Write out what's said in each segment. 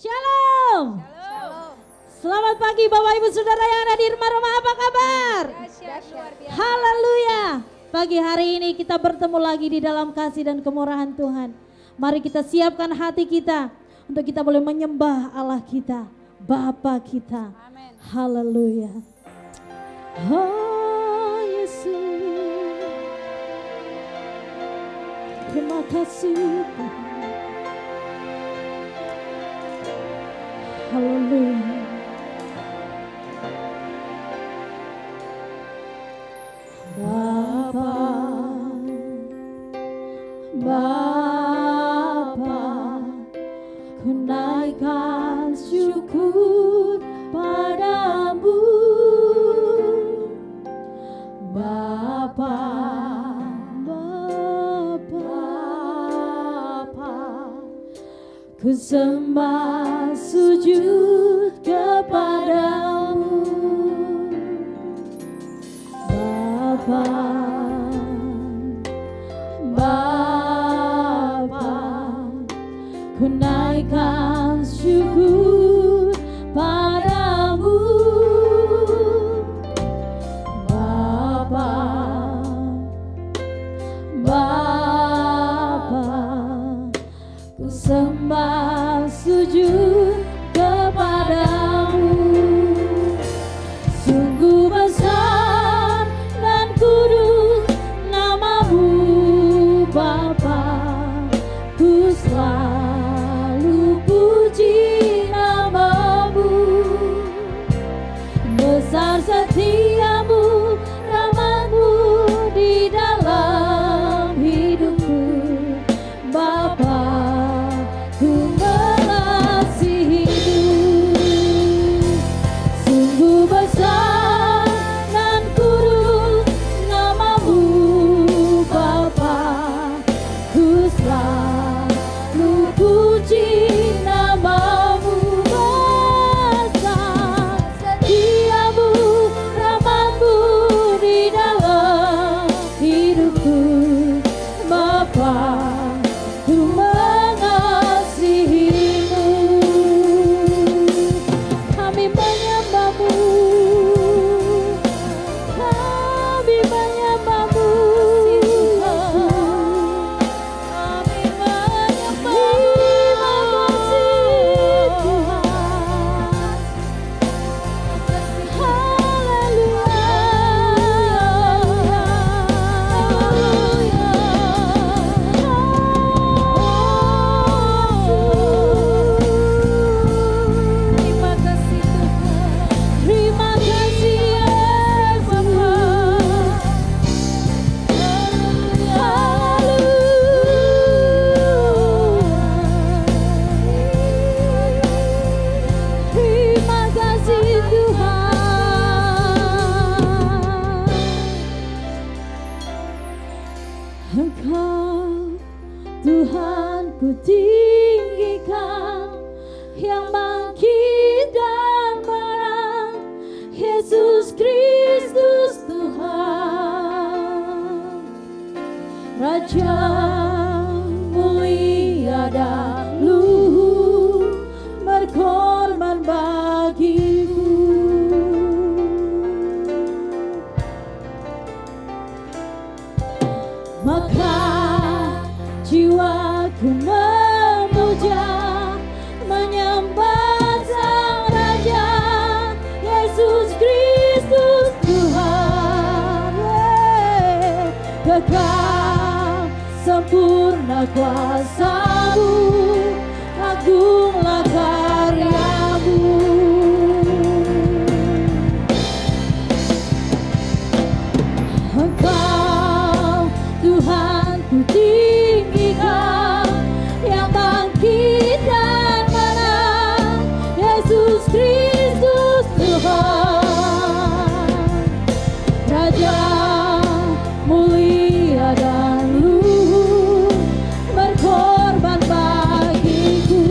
Shalom. Selamat pagi Bapak Ibu Saudara yang ada di rumah-rumah, apa kabar? Haleluya. Pagi hari ini kita bertemu lagi di dalam kasih dan kemurahan Tuhan. Mari kita siapkan hati kita untuk kita boleh menyembah Allah kita, Bapa kita. Haleluya. Oh Yesus, terima kasih Tuhan. Haleluya. Bapa, Bapa, ku naikkan syukur padamu. Bapa, Bapa, ku sembah sujud kepadamu. Bapa, Bapa, ku naikkan syukur padamu. Bapa, Bapa, ku sembah sujud kepadamu. Sungguh besar dan kudus namamu Bapa, ku selalu puji namamu. Besar setiamu, rahmatmu di dalam hidupku Bapa, ku mengasihimu. Sungguh besar dan kudus namamu Bapa, ku selalu puji namamu. Besar setiamu, rahmatmu di dalam hidupku Bapa, ku mengasihimu. Kami menyembahmu, kami menyembahmu, kami menyembahmu. Terima kasih Tuhan. Terima kasih Tuhan. Terima kasih Yesus. Terima kasih Tuhan. Engkau Tuhan ku tinggikan, yang bangkit dan menang, Yesus Kristus Tuhan. Raja mulia dan luhur, berkorban bagimu. Maka jiwaku memuja, menyembah Sang Raja, Yesus Kristus Tuhan. Kekal sempurna kuasa-Mu, agunglah karya-Mu. Engkau Tuhan ku tinggikan, yang bangkit dan menang, Yesus Kristus Tuhan. Raja mulia dan luhur, berkorban bagiku.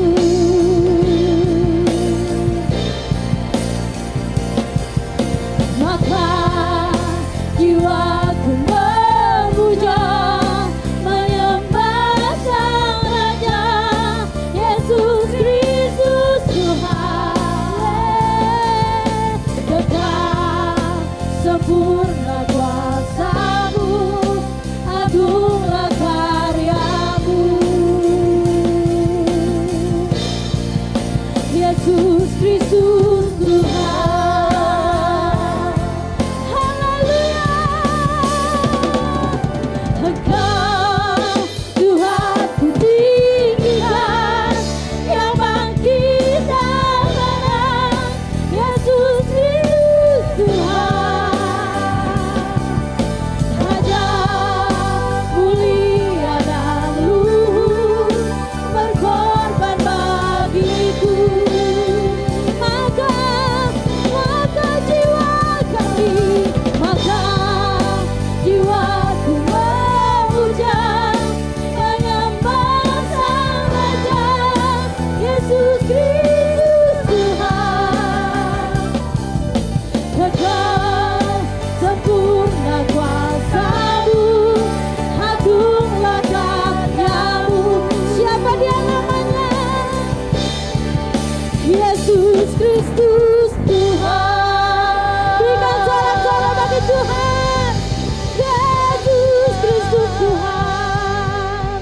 Yesus Kristus Tuhan. Haleluya. Engkau Tuhan ku tinggikan, yang bangkit dan menang, Yesus Kristus Tuhan. Raja mulia dan luhur, berkorban bagiku. Maka jiwa kami, maka jiwaku memuja, menyembah Sang Raja, Yesus Kristus Tuhan. Kekal sempurna kuasa-Mu, agunglah karya-Mu. Siapa dia namanya? Yesus Kristus Tuhan. Berikan sorak-sorak bagi Tuhan. Yesus Kristus Tuhan.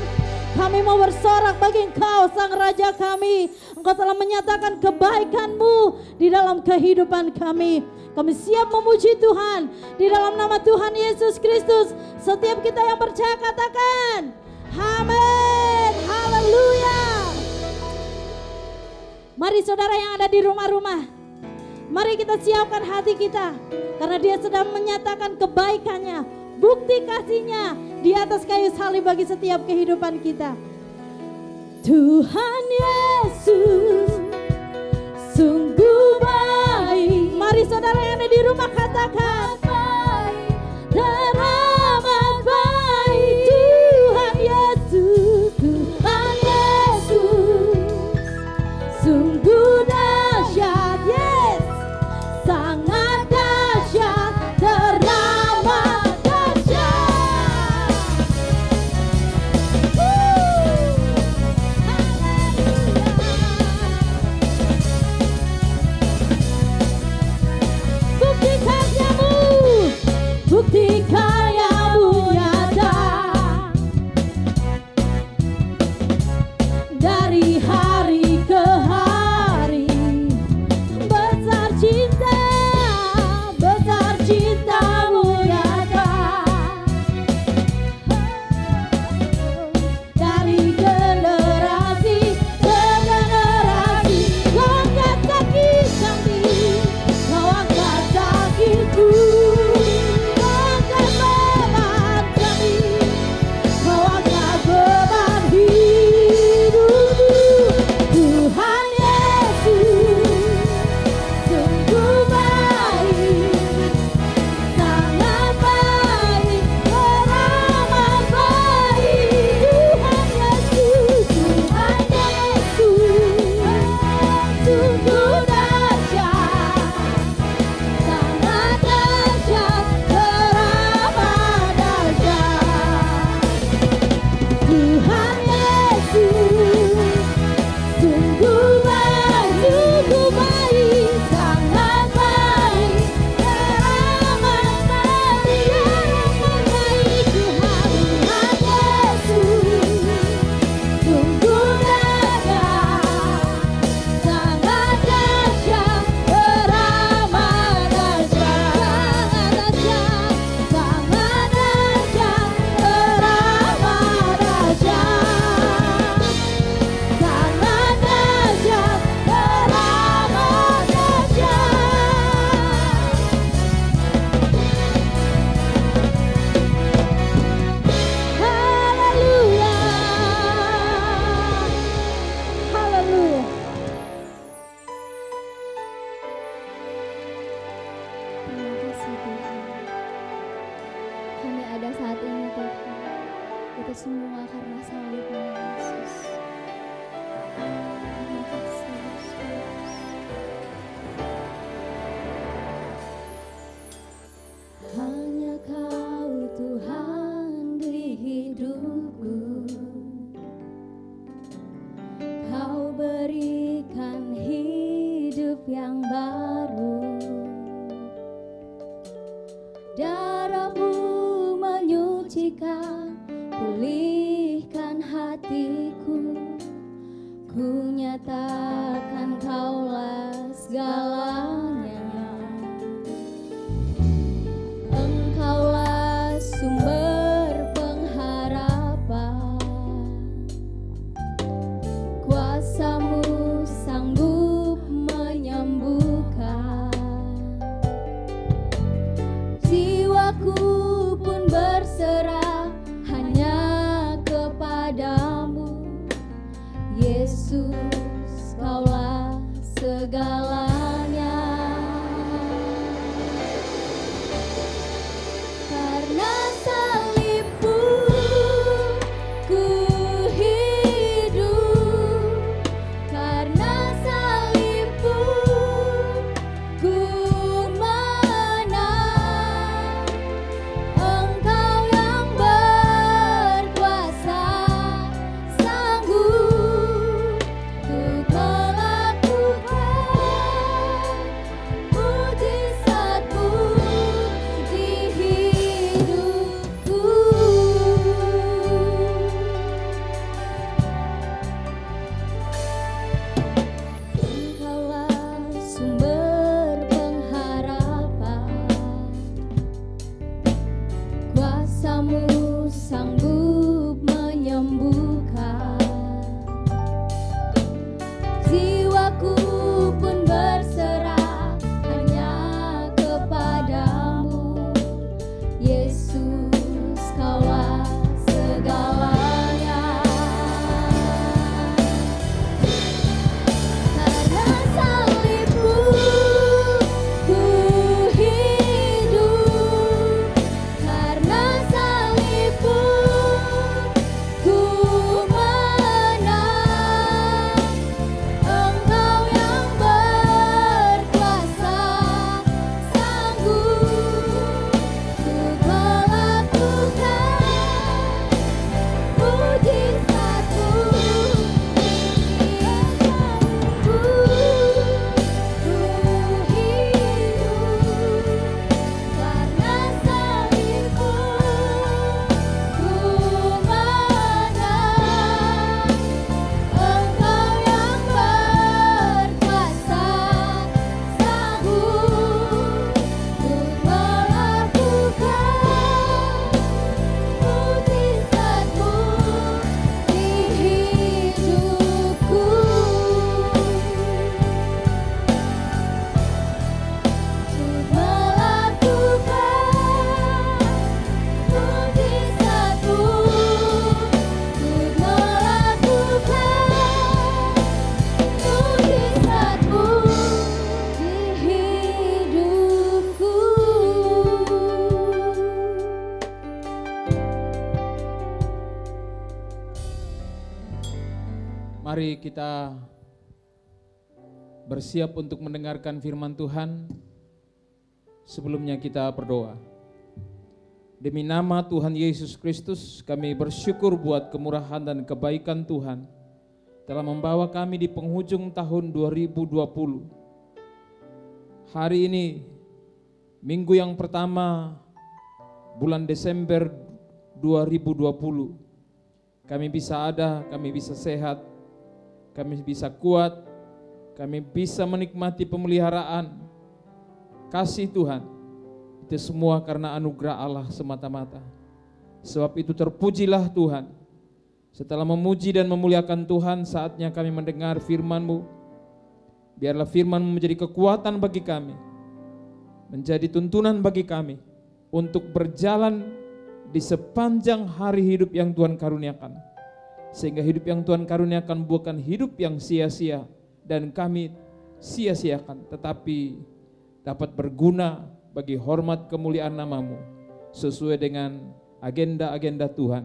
Kami mau bersorak bagi Engkau, Sang Raja kami. Engkau telah menyatakan kebaikan-Mu di dalam kehidupan kami. Kami siap memuji Tuhan di dalam nama Tuhan Yesus Kristus. Setiap kita yang percaya katakan amin. Haleluya. Mari saudara yang ada di rumah-rumah, mari kita siapkan hati kita, karena Dia sedang menyatakan kebaikannya, bukti kasih-Nya di atas kayu salib bagi setiap kehidupan kita. Tuhan Yesus sungguh baik. Mari saudara yang ada di rumah katakan teramat baik. Tuhan Yesus, Tuhan Yesus sungguh dahsyat, yes, sangat dahsyat, teramat dahsyat. Bukti karya-Mu, bukti karya-Mu nyata. Dari hari ke hari, besar cinta-Mu nyata. Dari generasi ke generasi, Kau angkat kaki kami, Kau angkat kakiku, Kau angkat beban kami, Kau angkat beban hidupku. Tuhan Yesus sungguh baik, sangat baik, teramat baik. Tuhan Yesus, Tuhan Yesus sungguh dahsyat, sangat dahsyat, teramat dahsyat. Tuhan Yesus sungguh baik, sangat baik, teramat baik. Tuhan Yesus sungguh dahsyat, sangat dahsyat, teramat dahsyat, sangat dahsyat, teramat dahsyat, sangat dahsyat, teramat dahsyat. Haleluya. Haleluya. Terima kasih Tuhan. Kami ada saat ini Tuhan. Itu semua karena salib-Mu Yesus. Terima kasih Yesus. Hanya Kau Tuhan di hidupku, Kau berikan hidup yang baru. Darah-Mu menyucikan, pulihkan hatiku. Ku nyatakan Kau segalanya. Karena salibmu ku hidup, karena salibmu ku menang. Engkau yang berkuasa, sanggup untuk melakukan mujizat-Mu di hidupku. Engkaulah sumber pengharapan, kuasa-Mu sanggup menyembuhkan. Jiwaku pun berserah hanya kepadamu, Yesus, Kaulah segalanya. Karena salibmu ku hidup, karena salibmu ku menang. Engkau yang berkuasa, sanggup untuk melakukan mujizat-Mu di hidupku. Ku hidup karena salibmu ku menang. Engkau yang berkuasa, sanggup untuk melakukan mujizat-Mu di hidupku. Untuk melakukan mujizat-Mu, untuk melakukan mujizat-Mu di hidupku. Mari kita bersiap untuk mendengarkan firman Tuhan. Sebelumnya kita berdoa. Demi nama Tuhan Yesus Kristus, kami bersyukur buat kemurahan dan kebaikan Tuhan telah membawa kami di penghujung tahun 2020. Hari ini, minggu yang pertama bulan Desember 2020, kami bisa ada, kami bisa sehat, kami bisa kuat, kami bisa menikmati pemeliharaan kasih Tuhan. Itu semua karena anugerah Allah semata-mata. Sebab itu terpujilah Tuhan. Setelah memuji dan memuliakan Tuhan, saatnya kami mendengar firman-Mu. Biarlah firman-Mu menjadi kekuatan bagi kami, menjadi tuntunan bagi kami untuk berjalan di sepanjang hari hidup yang Tuhan karuniakan. Sehingga hidup yang Tuhan karuniakan bukan hidup yang sia-sia dan kami sia-siakan, tetapi dapat berguna bagi hormat kemuliaan nama-Mu sesuai dengan agenda-agenda Tuhan.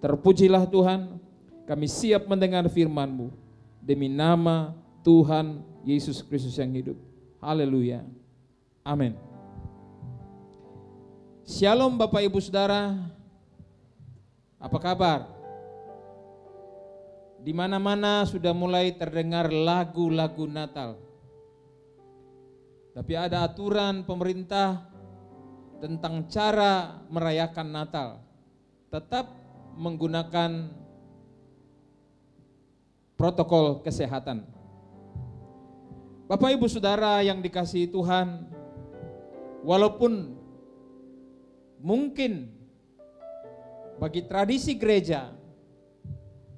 Terpujilah Tuhan, kami siap mendengar firman-Mu demi nama Tuhan Yesus Kristus yang hidup. Haleluya. Amin. Shalom Bapak Ibu Saudara. Apa kabar? Di mana-mana sudah mulai terdengar lagu-lagu Natal. Tapi ada aturan pemerintah tentang cara merayakan Natal. Tetap menggunakan protokol kesehatan. Bapak Ibu Saudara yang dikasihi Tuhan, walaupun mungkin bagi tradisi gereja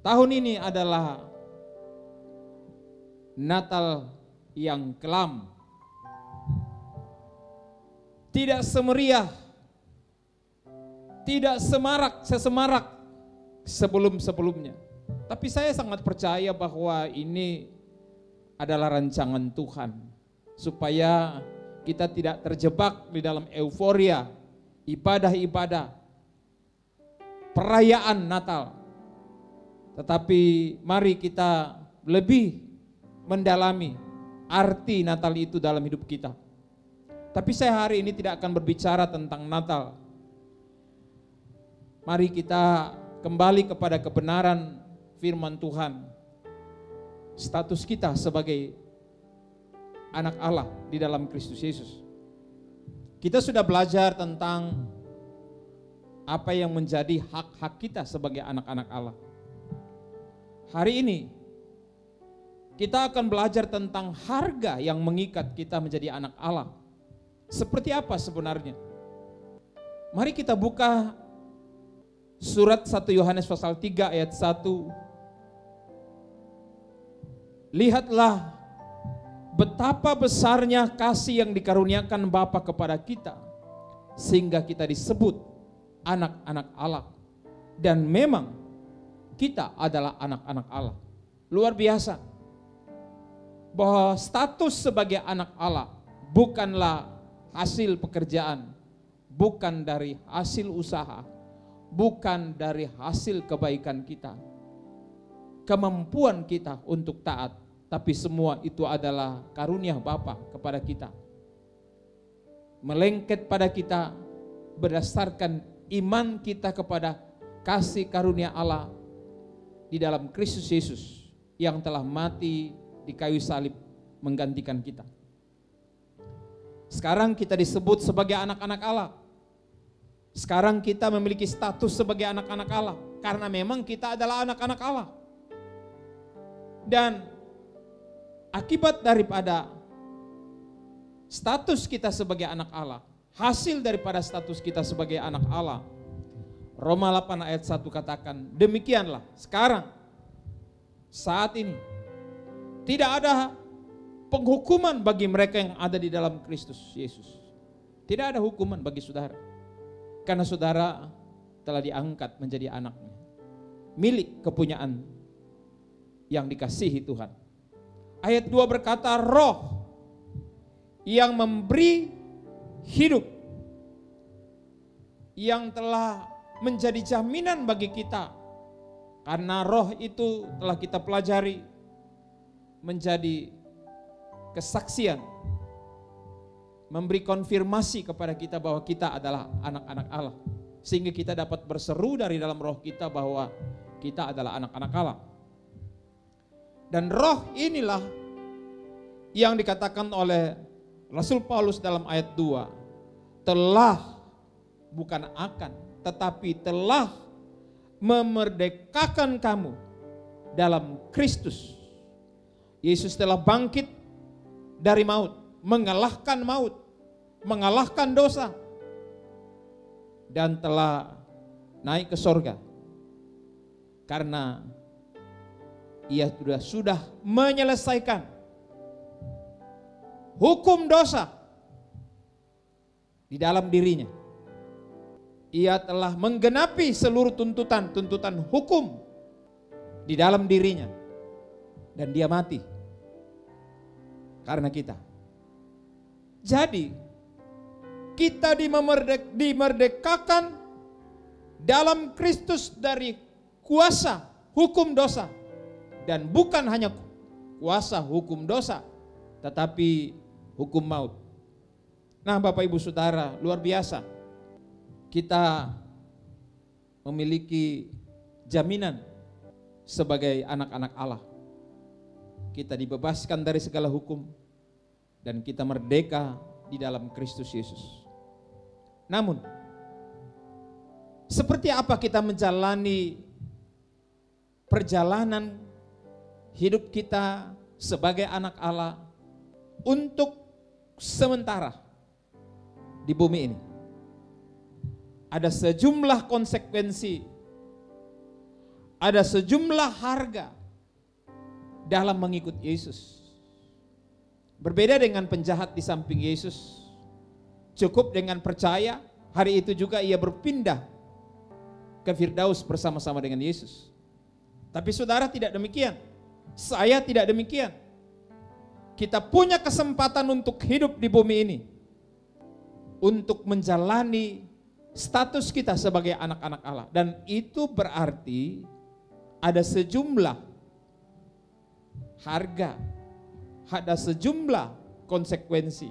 tahun ini adalah Natal yang kelam, tidak semeriah, tidak sesemarak sebelum-sebelumnya. Tapi saya sangat percaya bahwa ini adalah rancangan Tuhan, supaya kita tidak terjebak di dalam euforia ibadah-ibadah perayaan Natal. Tetapi mari kita lebih mendalami arti Natal itu dalam hidup kita. Tapi saya hari ini tidak akan berbicara tentang Natal. Mari kita kembali kepada kebenaran firman Tuhan. Status kita sebagai anak Allah di dalam Kristus Yesus. Kita sudah belajar tentang apa yang menjadi hak-hak kita sebagai anak-anak Allah. Hari ini kita akan belajar tentang harga yang mengikat kita menjadi anak Allah. Seperti apa sebenarnya? Mari kita buka surat 1 Yohanes pasal 3 ayat 1. Lihatlah betapa besarnya kasih yang dikaruniakan Bapa kepada kita, sehingga kita disebut anak-anak Allah. Dan memang kita adalah anak-anak Allah. Luar biasa. Bahwa status sebagai anak Allah bukanlah hasil pekerjaan, bukan dari hasil usaha, bukan dari hasil kebaikan kita, kemampuan kita untuk taat, tapi semua itu adalah karunia Bapa kepada kita. Melengket pada kita berdasarkan iman kita kepada kasih karunia Allah di dalam Kristus Yesus yang telah mati di kayu salib menggantikan kita. Sekarang kita disebut sebagai anak-anak Allah. Sekarang kita memiliki status sebagai anak-anak Allah karena memang kita adalah anak-anak Allah. Dan akibat daripada status kita sebagai anak Allah, hasil daripada status kita sebagai anak Allah, Roma 8 ayat 1 katakan, demikianlah sekarang, saat ini, tidak ada penghukuman bagi mereka yang ada di dalam Kristus Yesus. Tidak ada hukuman bagi saudara, karena saudara telah diangkat menjadi anaknya, milik kepunyaan yang dikasihi Tuhan. Ayat 2 berkata, Roh yang memberi hidup, yang telah menjadi jaminan bagi kita, karena Roh itu telah kita pelajari menjadi kesaksian, memberi konfirmasi kepada kita bahwa kita adalah anak-anak Allah, sehingga kita dapat berseru dari dalam roh kita bahwa kita adalah anak-anak Allah. Dan roh inilah yang dikatakan oleh Rasul Paulus dalam ayat 2, telah, bukan akan, tetapi telah memerdekakan kamu dalam Kristus. Yesus telah bangkit dari maut, mengalahkan maut, mengalahkan dosa, dan telah naik ke sorga. Karena ia sudah menyelesaikan hukum dosa di dalam dirinya. Ia telah menggenapi seluruh tuntutan hukum di dalam dirinya. Dan dia mati karena kita. Jadi kita dimerdekakan dalam Kristus dari kuasa hukum dosa. Dan bukan hanya kuasa hukum dosa, tetapi hukum maut. Nah, Bapak Ibu Saudara, luar biasa. Kita memiliki jaminan sebagai anak-anak Allah. Kita dibebaskan dari segala hukum dan kita merdeka di dalam Kristus Yesus. Namun, seperti apa kita menjalani perjalanan hidup kita sebagai anak Allah untuk sementara di bumi ini? Ada sejumlah konsekuensi, ada sejumlah harga dalam mengikut Yesus. Berbeda dengan penjahat di samping Yesus, cukup dengan percaya, hari itu juga ia berpindah ke Firdaus bersama-sama dengan Yesus. Tapi saudara tidak demikian, saya tidak demikian. kita punya kesempatan untuk hidup di bumi ini, untuk menjalani status kita sebagai anak-anak Allah. Dan itu berarti ada sejumlah harga, ada sejumlah konsekuensi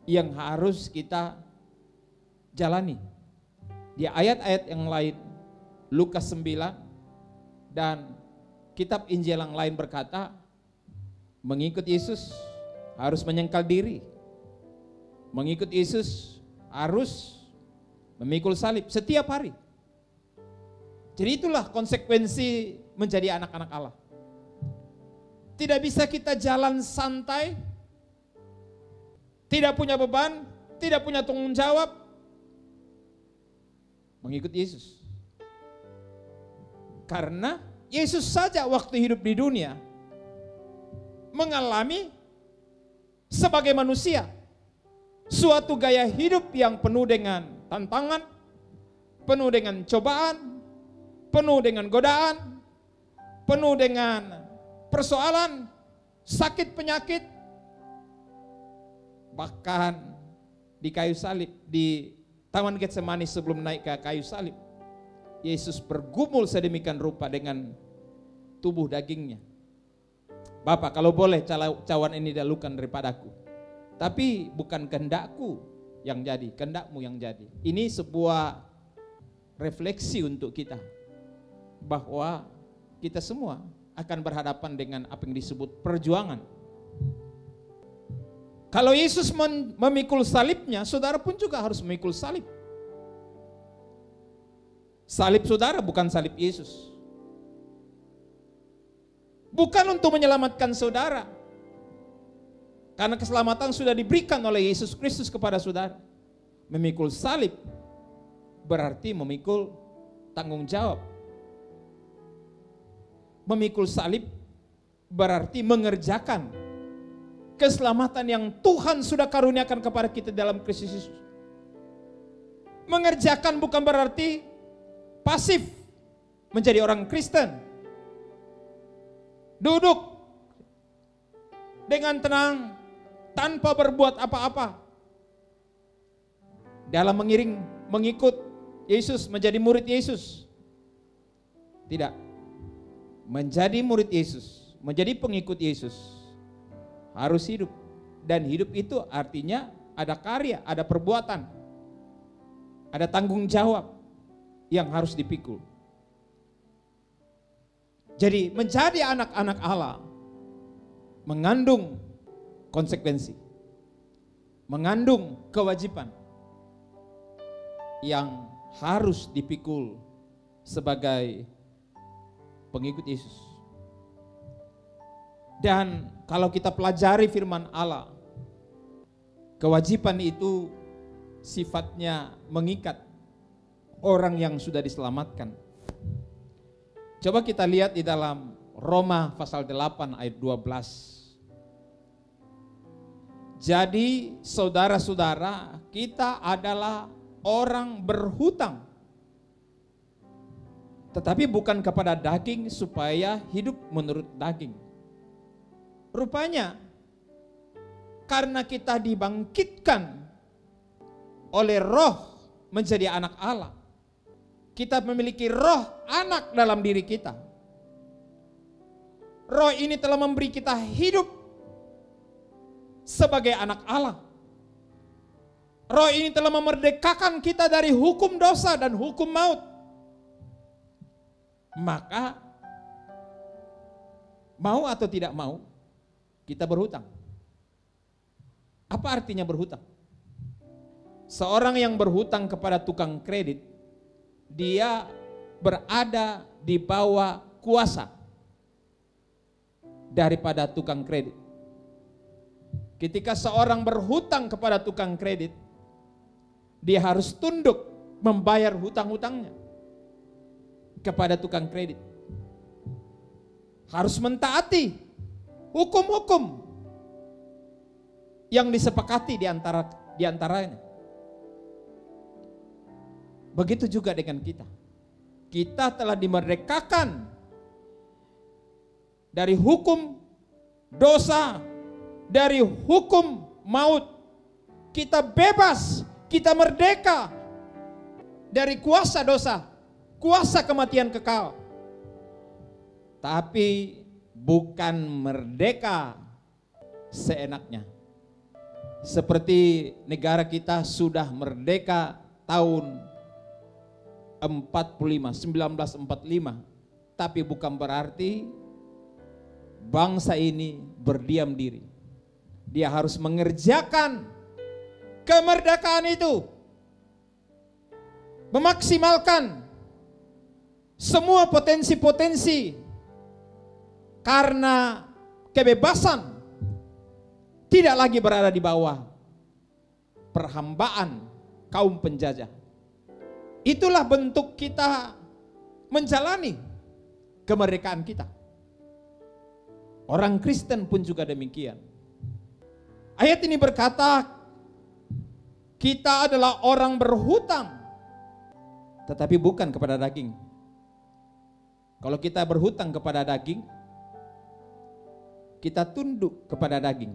yang harus kita jalani. Di ayat-ayat yang lain, Lukas 9 dan kitab Injil yang lain berkata, mengikut Yesus harus menyangkal diri. Mengikut Yesus harus memikul salib setiap hari. Jadi itulah konsekuensi menjadi anak-anak Allah. Tidak bisa kita jalan santai, tidak punya beban, tidak punya tanggung jawab, mengikut Yesus. Karena Yesus saja waktu hidup di dunia mengalami sebagai manusia suatu gaya hidup yang penuh dengan tantangan, penuh dengan cobaan, penuh dengan godaan, penuh dengan persoalan, sakit penyakit. Bahkan di kayu salib, di Taman Getsemani sebelum naik ke kayu salib, Yesus bergumul sedemikian rupa dengan tubuh dagingnya. Bapa, kalau boleh cawan ini dahulukan daripadaku. Tapi bukan kehendakku yang jadi, kehendakmu yang jadi. Ini sebuah refleksi untuk kita. Bahwa kita semua akan berhadapan dengan apa yang disebut perjuangan. Kalau Yesus memikul salibnya, saudara pun juga harus memikul salib. Salib saudara bukan salib Yesus. Bukan untuk menyelamatkan saudara. Karena keselamatan sudah diberikan oleh Yesus Kristus kepada saudara. Memikul salib berarti memikul tanggung jawab. Memikul salib berarti mengerjakan keselamatan yang Tuhan sudah karuniakan kepada kita dalam Kristus Yesus. Mengerjakan bukan berarti pasif menjadi orang Kristen. Duduk dengan tenang tanpa berbuat apa-apa. Dalam mengikut Yesus, menjadi murid Yesus. Tidak. Menjadi murid Yesus, menjadi pengikut Yesus harus hidup. Dan hidup itu artinya ada karya, ada perbuatan, ada tanggung jawab yang harus dipikul. Jadi menjadi anak-anak Allah mengandung konsekuensi, mengandung kewajiban yang harus dipikul sebagai pengikut Yesus. Dan kalau kita pelajari firman Allah, kewajiban itu sifatnya mengikat orang yang sudah diselamatkan. Coba kita lihat di dalam Roma pasal 8 ayat 12. Jadi saudara-saudara, kita adalah orang berhutang, tetapi bukan kepada daging supaya hidup menurut daging. Rupanya karena kita dibangkitkan oleh Roh menjadi anak Allah, kita memiliki roh anak dalam diri kita. Roh ini telah memberi kita hidup sebagai anak Allah. Roh ini telah memerdekakan kita dari hukum dosa dan hukum maut. Maka mau atau tidak mau, kita berhutang. Apa artinya berhutang? Seorang yang berhutang kepada tukang kredit, dia berada di bawah kuasa daripada tukang kredit. Ketika seorang berhutang kepada tukang kredit, dia harus tunduk membayar hutang-hutangnya kepada tukang kredit. Harus mentaati hukum-hukum yang disepakati di antaranya. Begitu juga dengan kita. Kita telah dimerdekakan dari hukum dosa dari hukum maut. Kita bebas, kita merdeka dari kuasa dosa, kuasa kematian kekal. Tapi bukan merdeka seenaknya. Seperti negara kita sudah merdeka tahun 1945, tapi bukan berarti bangsa ini berdiam diri. Dia harus mengerjakan kemerdekaan itu, memaksimalkan semua potensi-potensi, karena kebebasan tidak lagi berada di bawah perhambaan kaum penjajah. Itulah bentuk kita menjalani kemerdekaan kita. Orang Kristen pun juga demikian. Ayat ini berkata, kita adalah orang berhutang, tetapi bukan kepada daging. Kalau kita berhutang kepada daging, kita tunduk kepada daging.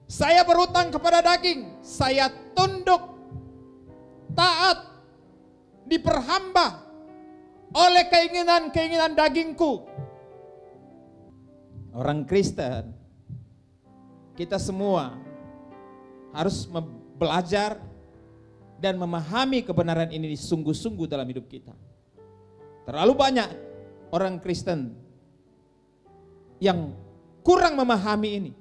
Saya berhutang kepada daging, saya tunduk, taat, diperhamba oleh keinginan-keinginan dagingku. Orang Kristen, kita semua harus belajar dan memahami kebenaran ini sungguh-sungguh dalam hidup kita. Terlalu banyak orang Kristen yang kurang memahami ini,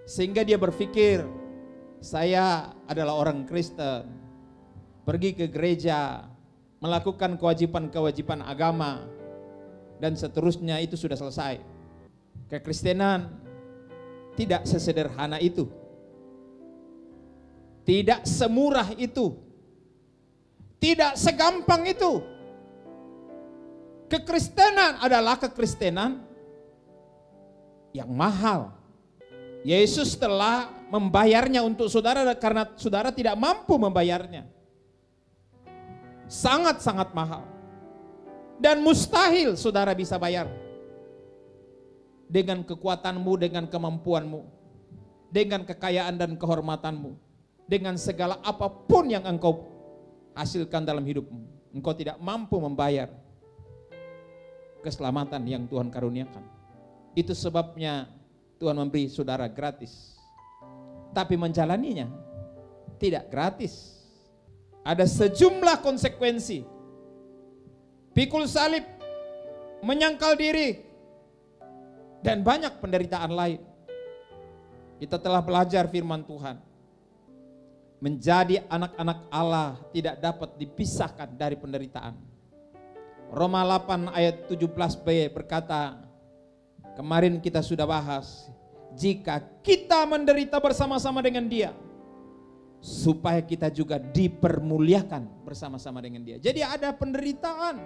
sehingga dia berpikir, saya adalah orang Kristen, pergi ke gereja, melakukan kewajiban-kewajiban agama, dan seterusnya itu sudah selesai. Kekristenan tidak sesederhana itu. Tidak semurah itu. Tidak segampang itu. Kekristenan adalah kekristenan yang mahal. Yesus telah membayarnya untuk saudara karena saudara tidak mampu membayarnya. Sangat-sangat mahal. Dan mustahil saudara bisa bayar. Dengan kekuatanmu, dengan kemampuanmu, dengan kekayaan dan kehormatanmu, dengan segala apapun yang engkau hasilkan dalam hidupmu, engkau tidak mampu membayar keselamatan yang Tuhan karuniakan. Itu sebabnya Tuhan memberi saudara gratis. Tapi menjalaninya tidak gratis. Ada sejumlah konsekuensi. Pikul salib, menyangkal diri, dan banyak penderitaan lain. Kita telah belajar firman Tuhan. Menjadi anak-anak Allah tidak dapat dipisahkan dari penderitaan. Roma 8 ayat 17b berkata, kemarin kita sudah bahas, jika kita menderita bersama-sama dengan Dia, supaya kita juga dipermuliakan bersama-sama dengan Dia. Jadi ada penderitaan.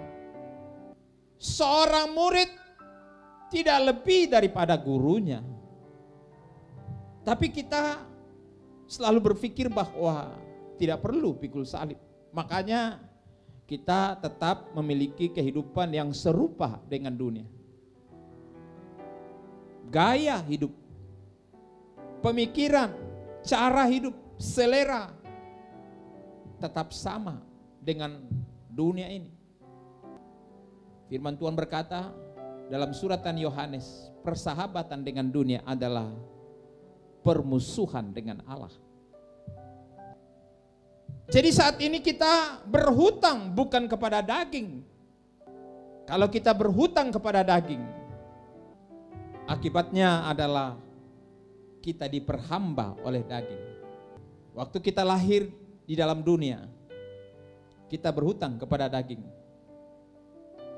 Seorang murid tidak lebih daripada gurunya. Tapi kita selalu berpikir bahwa tidak perlu pikul salib. Makanya kita tetap memiliki kehidupan yang serupa dengan dunia. Gaya hidup, pemikiran, cara hidup, selera tetap sama dengan dunia ini. Firman Tuhan berkata dalam suratan Yohanes, persahabatan dengan dunia adalah permusuhan dengan Allah. Jadi saat ini kita berhutang bukan kepada daging. Kalau kita berhutang kepada daging, akibatnya adalah kita diperhamba oleh daging. Waktu kita lahir di dalam dunia, kita berhutang kepada daging.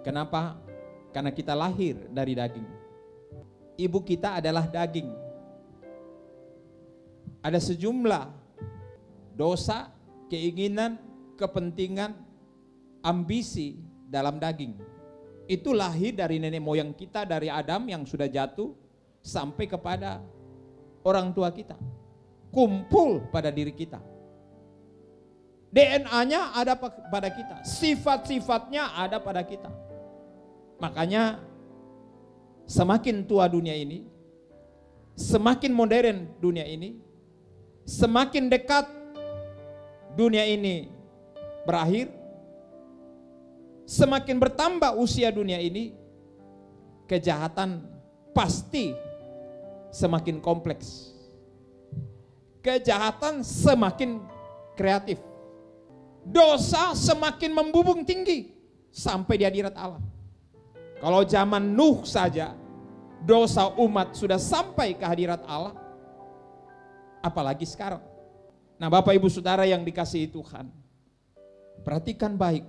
Kenapa? Karena kita lahir dari daging. Ibu kita adalah daging. Ada sejumlah dosa, keinginan, kepentingan, ambisi dalam daging. Itu lahir dari nenek moyang kita, dari Adam yang sudah jatuh sampai kepada orang tua kita. Kumpul pada diri kita. DNA-nya ada pada kita, sifat-sifatnya ada pada kita. Makanya semakin tua dunia ini, semakin modern dunia ini, semakin dekat dunia ini berakhir, semakin bertambah usia dunia ini, kejahatan pasti semakin kompleks. Kejahatan semakin kreatif. Dosa semakin membubung tinggi sampai di hadirat Allah. Kalau zaman Nuh saja dosa umat sudah sampai ke hadirat Allah, apalagi sekarang. Nah, Bapak Ibu Saudara yang dikasihi Tuhan, perhatikan baik.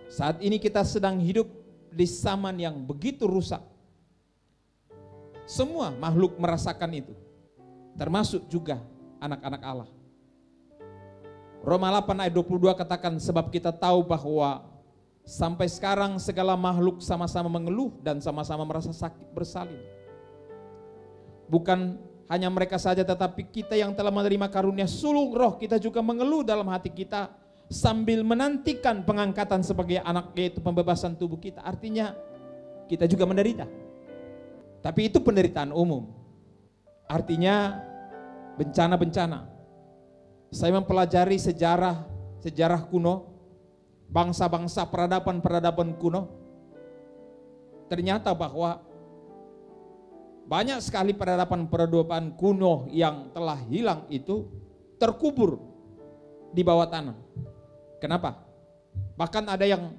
Saat ini kita sedang hidup di zaman yang begitu rusak. Semua makhluk merasakan itu, termasuk juga anak-anak Allah. Roma 8 ayat 22 katakan, sebab kita tahu bahwa sampai sekarang segala makhluk sama-sama mengeluh dan sama-sama merasa sakit bersalin. Bukan hanya mereka saja, tetapi kita yang telah menerima karunia sulung roh, kita juga mengeluh dalam hati kita sambil menantikan pengangkatan sebagai anak, yaitu pembebasan tubuh kita. Artinya kita juga menderita. Tapi itu penderitaan umum. Artinya bencana-bencana. Saya mempelajari sejarah kuno, bangsa-bangsa, peradaban kuno. Ternyata bahwa banyak sekali peradaban kuno yang telah hilang itu terkubur di bawah tanah. Kenapa? Bahkan ada yang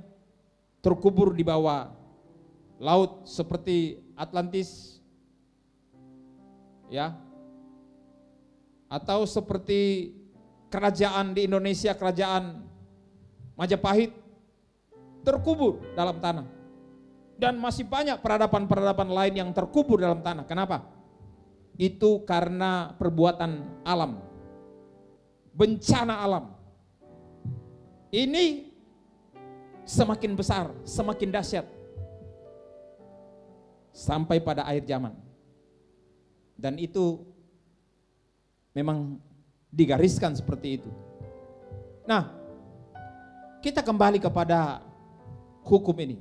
terkubur di bawah laut seperti Atlantis, ya, atau seperti kerajaan di Indonesia, kerajaan Majapahit, terkubur dalam tanah. Dan masih banyak peradaban-peradaban lain yang terkubur dalam tanah. Kenapa? Itu karena perbuatan alam, bencana alam. Ini semakin besar, semakin dahsyat, sampai pada akhir zaman. Dan itu memang digariskan seperti itu. Nah, kita kembali kepada hukum ini.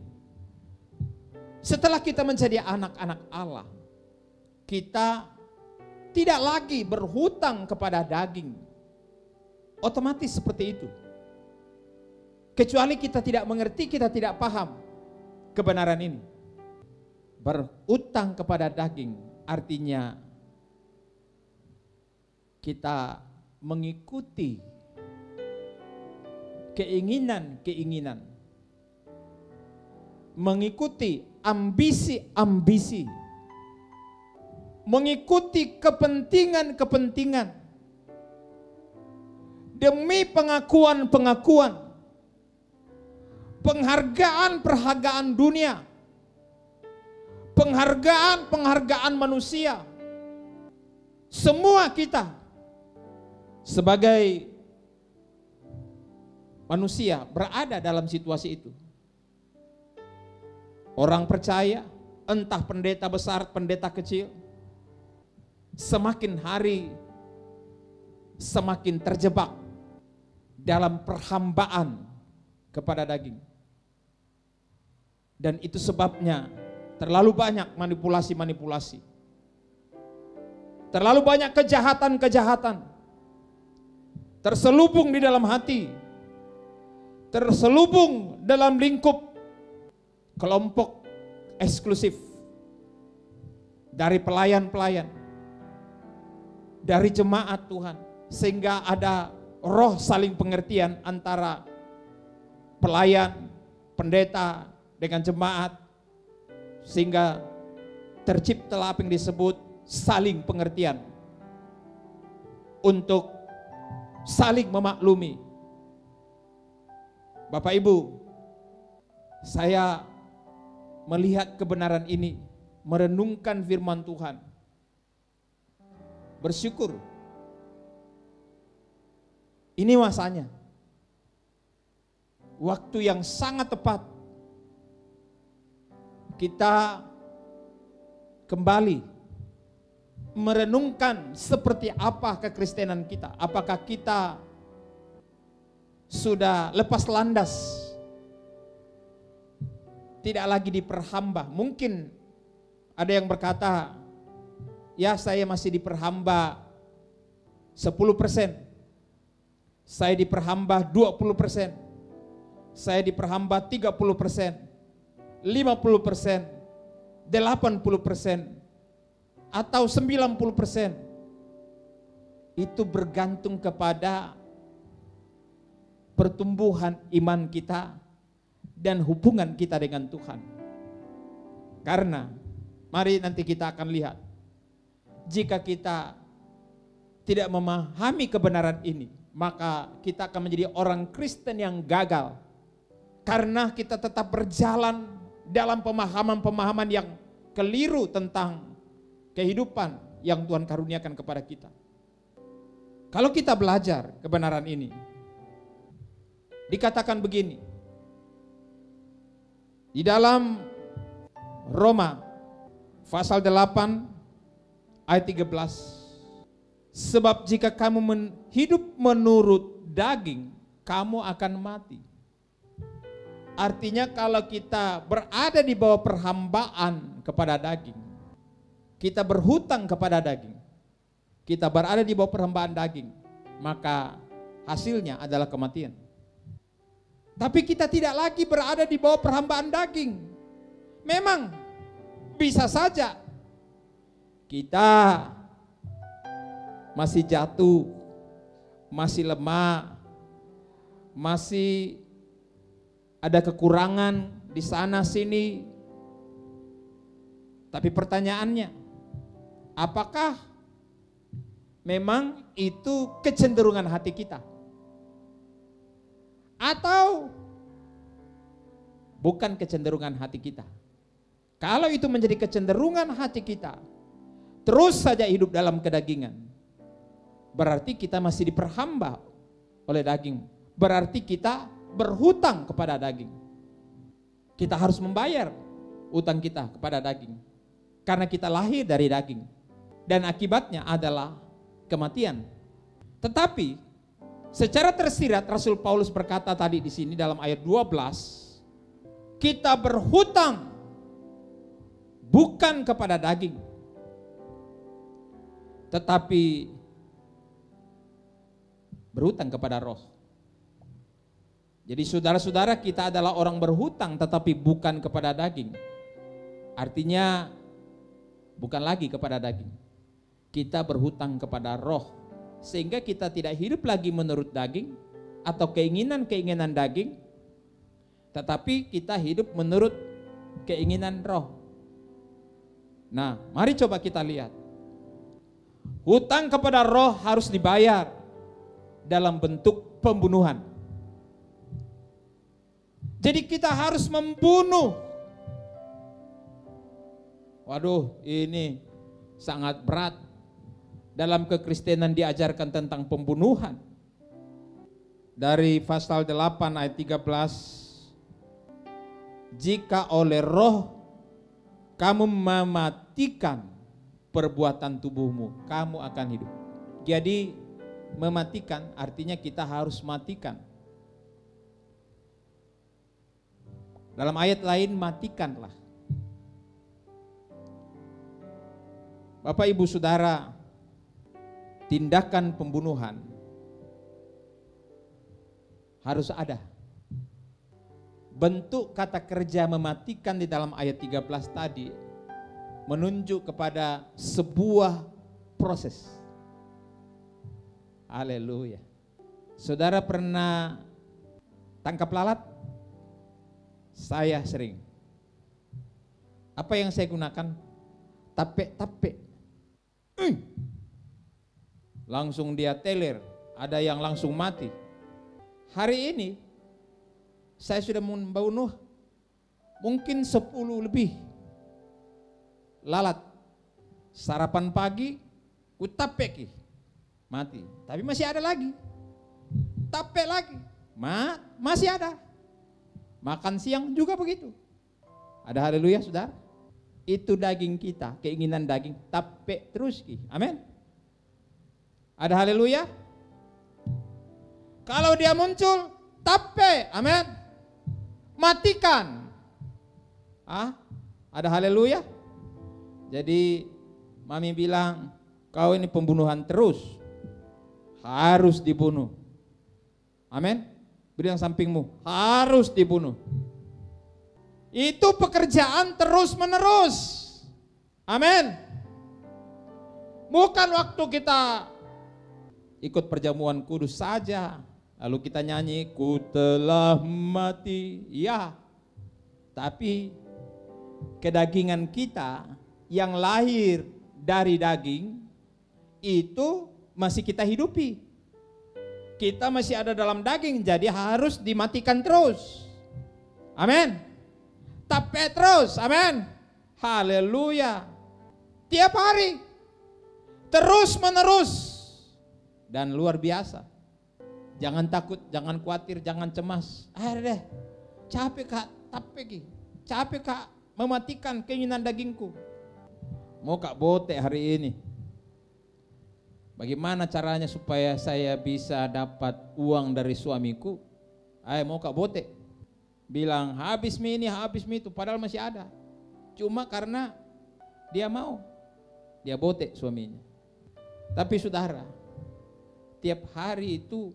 Setelah kita menjadi anak-anak Allah, kita tidak lagi berhutang kepada daging. Otomatis seperti itu. Kecuali kita tidak mengerti, kita tidak paham kebenaran ini. Berhutang kepada daging artinya kita mengikuti keinginan-keinginan, mengikuti ambisi-ambisi, mengikuti kepentingan-kepentingan demi pengakuan-pengakuan, penghargaan-penghargaan dunia, penghargaan-penghargaan manusia. Semua kita sebagai manusia berada dalam situasi itu. Orang percaya, entah pendeta besar, pendeta kecil, semakin hari semakin terjebak dalam perhambaan kepada daging. Dan itu sebabnya terlalu banyak manipulasi-manipulasi, terlalu banyak kejahatan-kejahatan terselubung di dalam hati, terselubung dalam lingkup kelompok eksklusif dari pelayan-pelayan, dari jemaat Tuhan, sehingga ada roh saling pengertian antara pelayan, pendeta dengan jemaat, sehingga terciptalah apa yang disebut saling pengertian untuk saling memaklumi. Bapak Ibu, saya melihat kebenaran ini, merenungkan firman Tuhan, bersyukur. Ini masanya, waktu yang sangat tepat kita kembali merenungkan seperti apa kekristenan kita. Apakah kita sudah lepas landas, tidak lagi diperhamba? Mungkin ada yang berkata, ya saya masih diperhamba 10%. Saya diperhamba 20%. Saya diperhamba 30%. 50%. 80%. Atau 90%. Itu bergantung kepada pertumbuhan iman kita dan hubungan kita dengan Tuhan. Karena mari nanti kita akan lihat, jika kita tidak memahami kebenaran ini, maka kita akan menjadi orang Kristen yang gagal. Karena kita tetap berjalan dalam pemahaman-pemahaman yang keliru tentang kehidupan yang Tuhan karuniakan kepada kita. Kalau kita belajar kebenaran ini, dikatakan begini, di dalam Roma pasal 8 ayat 13, sebab jika kamu hidup menurut daging, kamu akan mati. Artinya kalau kita berada di bawah perhambaan kepada daging, kita berhutang kepada daging, kita berada di bawah perhambaan daging, maka hasilnya adalah kematian. Tapi kita tidak lagi berada di bawah perhambaan daging. Memang bisa saja kita masih jatuh, masih lemah, masih ada kekurangan di sana sini. Tapi pertanyaannya, apakah memang itu kecenderungan hati kita? Atau bukan kecenderungan hati kita? Kalau itu menjadi kecenderungan hati kita, terus saja hidup dalam kedagingan, berarti kita masih diperhamba oleh daging. Berarti kita berhutang kepada daging. Kita harus membayar utang kita kepada daging. Karena kita lahir dari daging. Dan akibatnya adalah kematian. Tetapi secara tersirat Rasul Paulus berkata tadi di sini dalam ayat 12, kita berhutang bukan kepada daging, tetapi berhutang kepada roh. Jadi saudara-saudara, kita adalah orang berhutang tetapi bukan kepada daging. Artinya bukan lagi kepada daging. Kita berhutang kepada roh. Sehingga kita tidak hidup lagi menurut daging atau keinginan-keinginan daging, tetapi kita hidup menurut keinginan roh. Nah, mari coba kita lihat. Hutang kepada roh harus dibayar dalam bentuk pembunuhan. Jadi kita harus membunuh. Waduh, ini sangat berat. Dalam kekristenan diajarkan tentang pembunuhan. Dari pasal 8 ayat 13. Jika oleh roh kamu mematikan perbuatan tubuhmu, kamu akan hidup. Jadi mematikan artinya kita harus matikan. Dalam ayat lain, matikanlah. Bapak Ibu Saudara, tindakan pembunuhan harus ada. Bentuk kata kerja mematikan di dalam ayat 13 tadi menunjuk kepada sebuah proses. Haleluya. Saudara pernah tangkap lalat? Saya sering. Apa yang saya gunakan? Tape. Langsung dia teler, ada yang langsung mati. Hari ini saya sudah membunuh mungkin 10 lebih lalat. Sarapan pagi, ku tape mati. Tapi masih ada lagi. Tape lagi, masih ada. Makan siang juga begitu. Ada haleluya saudara. Itu daging kita, keinginan daging, tape terus. Amin. Ada haleluya. Kalau dia muncul, tape, amin. Matikan. Ada haleluya. Jadi Mami bilang, kau ini pembunuhan terus, harus dibunuh. Amin. Beri yang sampingmu, harus dibunuh. Itu pekerjaan terus menerus. Amin. Bukan waktu kita ikut perjamuan kudus saja, lalu kita nyanyi, ku telah mati. Ya, tapi kedagingan kita yang lahir dari daging itu masih kita hidupi. Kita masih ada dalam daging, jadi harus dimatikan terus. Amin. Tapi terus, amin. Haleluya. Tiap hari, terus menerus, dan luar biasa. Jangan takut, jangan khawatir, jangan cemas. Deh, capek kak, capek kak mematikan keinginan dagingku. Mau kak bote hari ini. Bagaimana caranya supaya saya bisa dapat uang dari suamiku? Mau kak bote. Bilang habis mie ini, habis mie itu, padahal masih ada. Cuma karena dia mau, dia bote suaminya. Tapi saudara, tiap hari itu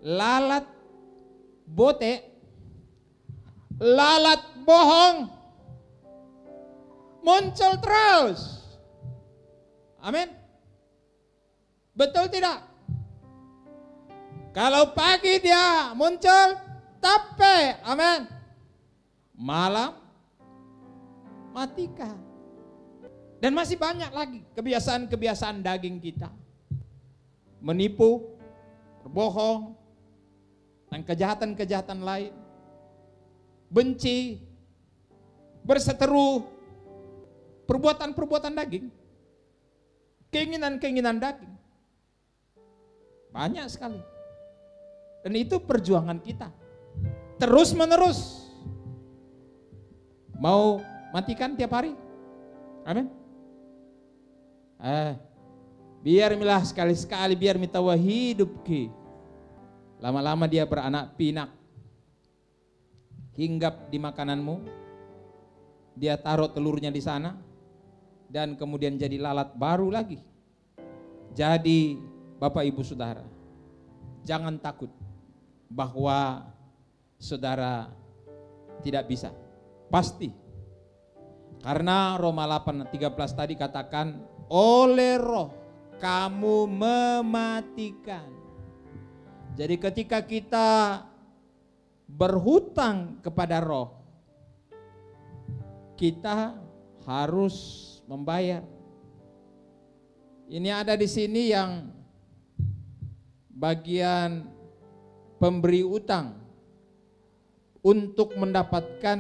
lalat bote, lalat bohong muncul terus. Amin. Betul tidak? Kalau pagi dia muncul, tapi amin. Malam matikan. Dan masih banyak lagi kebiasaan-kebiasaan daging kita. Menipu, berbohong, dan kejahatan-kejahatan lain. Benci, berseteru, perbuatan-perbuatan daging. Keinginan-keinginan daging. Banyak sekali. Dan itu perjuangan kita. Terus menerus. Mau matikan tiap hari? Amin. Biar milah sekali-sekali, biar mitawa hidup ki. Lama-lama dia beranak pinak. Hinggap di makananmu. Dia taruh telurnya di sana. Dan kemudian jadi lalat baru lagi. Jadi Bapak Ibu Saudara, jangan takut bahwa saudara tidak bisa. Pasti. Karena Roma 8:13 tadi katakan, oleh Roh kamu mematikan. Jadi ketika kita berhutang kepada Roh, kita harus membayar. Ini ada di sini yang bagian pemberi utang untuk mendapatkan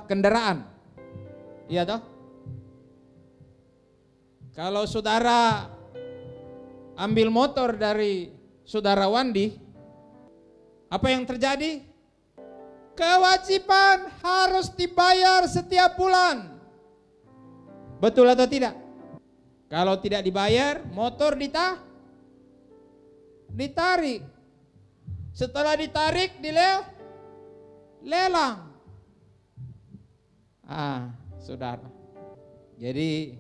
kendaraan. Iya toh? Kalau saudara ambil motor dari saudara Wandi, apa yang terjadi? Kewajiban harus dibayar setiap bulan. Betul atau tidak? Kalau tidak dibayar, motor ditarik. Setelah ditarik, lelang. Saudara. Jadi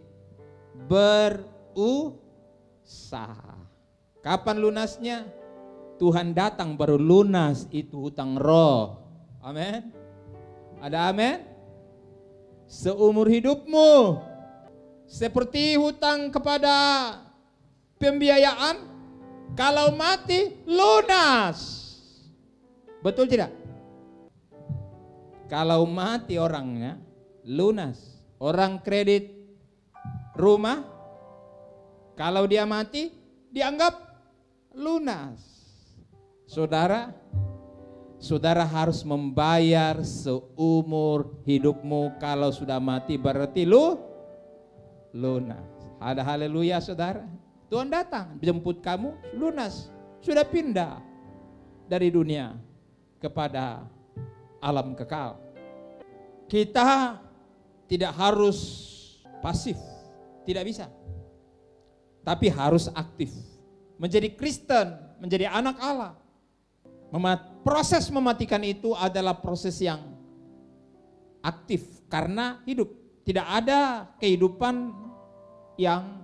berusaha. Kapan lunasnya? Tuhan datang baru lunas itu hutang roh. Amin. Ada amin? Seumur hidupmu. Seperti hutang kepada pembiayaan, kalau mati lunas. Betul tidak? Kalau mati orangnya lunas. Orang kredit rumah, kalau dia mati dianggap lunas. Saudara harus membayar seumur hidupmu. Kalau sudah mati berarti lunas. Ada haleluya saudara. Tuhan datang jemput kamu lunas. Sudah pindah dari dunia kepada alam kekal. Kita tidak harus pasif. Tidak bisa. Tapi harus aktif. Menjadi Kristen, menjadi anak Allah. Proses mematikan itu adalah proses yang aktif karena hidup. Tidak ada kehidupan yang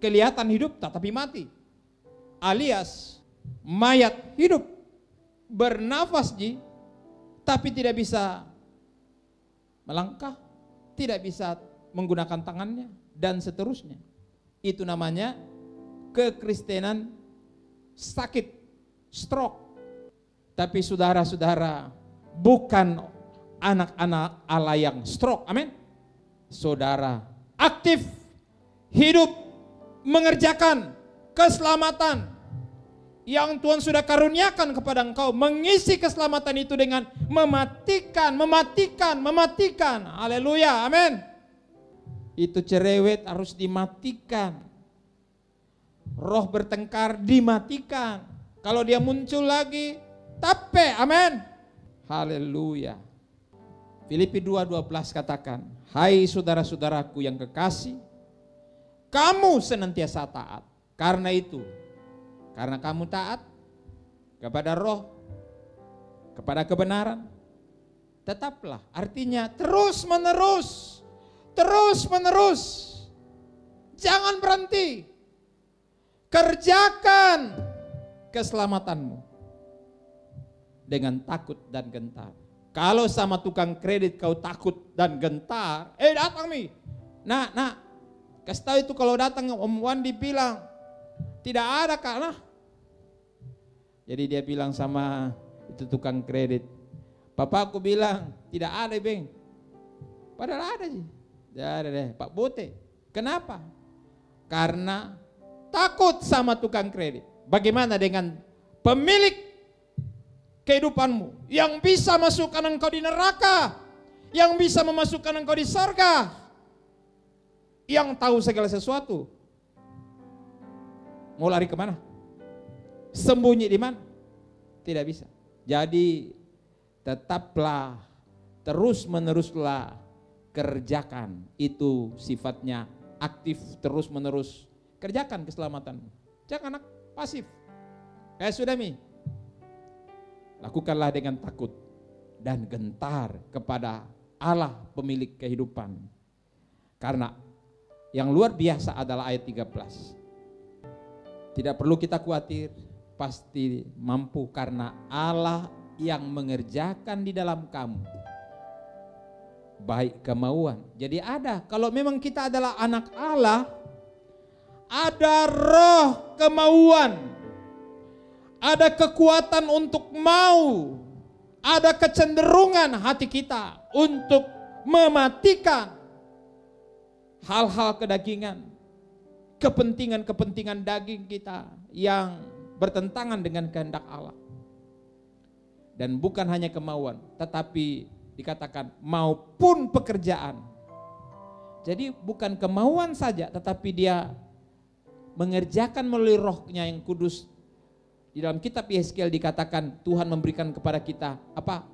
kelihatan hidup tetapi mati. Alias mayat hidup, bernafas tapi tidak bisa melangkah, tidak bisa menggunakan tangannya, dan seterusnya. Itu namanya kekristenan sakit, stroke. Tapi saudara-saudara, bukan anak-anak Allah yang stroke, amin. Saudara aktif, hidup, mengerjakan keselamatan yang Tuhan sudah karuniakan kepada engkau. Mengisi keselamatan itu dengan mematikan. Haleluya, amin. Itu cerewet harus dimatikan. Roh bertengkar dimatikan. Kalau dia muncul lagi, tape, amin. Haleluya. Filipi 2:12 katakan, hai saudara-saudaraku yang kekasih, kamu senantiasa taat. Karena itu, karena kamu taat kepada roh, kepada kebenaran, tetaplah. Artinya terus menerus. Jangan berhenti. Kerjakan keselamatanmu dengan takut dan gentar. Kalau sama tukang kredit kau takut dan gentar, datang nih. Nah, kasih tahu itu kalau datang Om Wandi bilang, tidak ada karena. Jadi dia bilang sama itu tukang kredit, Papa aku bilang tidak ada Bang. Padahal ada sih. Tidak ada deh Pak Bote. Kenapa? Karena takut sama tukang kredit. Bagaimana dengan pemilik kehidupanmu yang bisa masukkan engkau di neraka, yang bisa memasukkan engkau di surga, yang tahu segala sesuatu? Mau lari kemana? Sembunyi di mana? Tidak bisa. Jadi tetaplah, terus meneruslah kerjakan. Itu sifatnya aktif, terus menerus kerjakan keselamatanmu. Jangan pasif. Kayak Sudami, lakukanlah dengan takut dan gentar kepada Allah pemilik kehidupan. Karena yang luar biasa adalah ayat 13. Tidak perlu kita khawatir, pasti mampu karena Allah yang mengerjakan di dalam kamu baik kemauan. Jadi ada, kalau memang kita adalah anak Allah, ada roh kemauan, ada kekuatan untuk mau, ada kecenderungan hati kita untuk mematikan hal-hal kedagingan, kepentingan-kepentingan daging kita yang bertentangan dengan kehendak Allah. Dan bukan hanya kemauan, tetapi dikatakan maupun pekerjaan. Jadi bukan kemauan saja, tetapi dia mengerjakan melalui rohnya yang kudus. Di dalam kitab Yeskiel dikatakan Tuhan memberikan kepada kita apa?